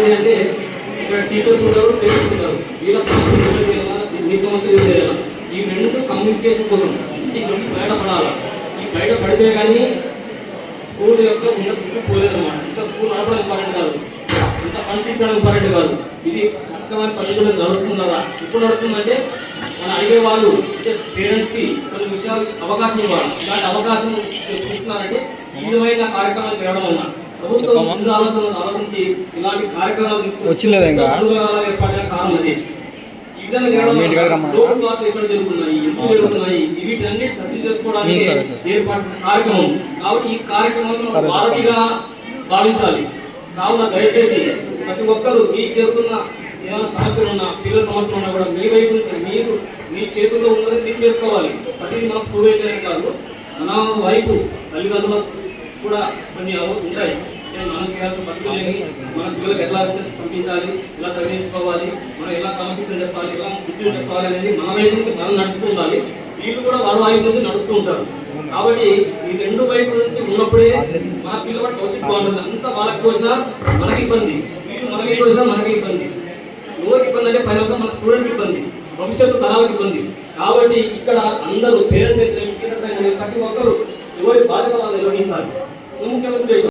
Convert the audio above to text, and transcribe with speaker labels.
Speaker 1: ఏంటి అంటే ఇక్కడ టీచర్స్ ఉంటారు, పేరెంట్స్ ఉంటారు. వీళ్ళ సమస్యలు యూజ్ చేయాలా, మీ సమస్యలు యూజ్ చేయాలా, ఈ రెండు కమ్యూనికేషన్ కోసం ఈ రెండు బయటపడాలి. ఈ బయటపడితే కానీ స్కూల్ యొక్క ఉన్నత స్థితి పోలేదన్నమాట. ఇంత స్కూల్ నడపడం ఇంపార్టెంట్ కాదు, ఇంత ఫండ్స్ ఇచ్చడం ఇంపార్టెంట్ కాదు. ఇది లక్ష్యమైన పద్ధతిలో నడుస్తుంది కదా. ఇప్పుడు నడుస్తుందంటే మనం అడిగే వాళ్ళు అంటే పేరెంట్స్కి కొన్ని విషయాలు అవకాశం ఇవ్వాలి. ఇలాంటి అవకాశం ఇస్తున్నారంటే ఈ విధమైన కార్యక్రమాలు చేయడం వల్ల ప్రభుత్వం ముందు ఆలోచించి ఇలాంటి కార్యక్రమాలు తీసుకుని ఏర్పాటు కారణం అది. ఈ విధంగా చేయడం లోటు ఎక్కడ జరుగుతున్నాయి, ఎందుకు జరుగుతున్నాయి, వీటన్నిటి సర్ది చేసుకోవడానికి ఏర్పడిన కార్యక్రమం. కాబట్టి ఈ కార్యక్రమాన్ని బాధ్యతగా భావించాలి. కావున దయచేసి ప్రతి ఒక్కరూ మీకు జరుగుతున్న ఏమైనా సమస్యలు ఉన్నా, పిల్లల సమస్యలు ఉన్నా కూడా మీ వైపు నుంచి మీరు మీ చేతుల్లో ఉన్నది మీరు చేసుకోవాలి. ప్రతిదీ మన స్కూల్ అయితేనే కాదు, మన వైపు తల్లిదండ్రుల కూడా కొన్ని ఉంటాయి. మనం చేయాల్సిన పద్ధతులు ఏమి, మన పిల్లలకు ఎట్లా పంపించాలి, ఎలా చదివించుకోవాలి, మనం ఎలా క్రమశిక్షణ చెప్పాలి, ఎలా బుద్ధులు చెప్పాలి అనేది మన వైపు నుంచి మనం నడుస్తూ ఉండాలి. వీళ్ళు కూడా వాళ్ళ వైపు నుంచి నడుస్తూ ఉంటారు. కాబట్టి ఈ రెండు వైపుల నుంచి ఉన్నప్పుడే మన పిల్లల భవిష్యత్తు బాగుంటుంది. అంతా వాళ్ళకి తోచినా మనకి ఇబ్బంది, వీళ్ళు మనకి తోచినా మనకి ఇబ్బంది. ఎవరికి ఇబ్బంది అంటే ఫైనల్గా మన స్టూడెంట్కి ఇబ్బంది, భవిష్యత్తు తరాలకు ఇబ్బంది. కాబట్టి ఇక్కడ అందరూ పేరెంట్స్ అయితే టీచర్స్ అయితే ప్రతి ఒక్కరు ఎవరి బాధ్యత వాళ్ళు నిర్వహించాలి. ముఖ్య ఉద్దేశం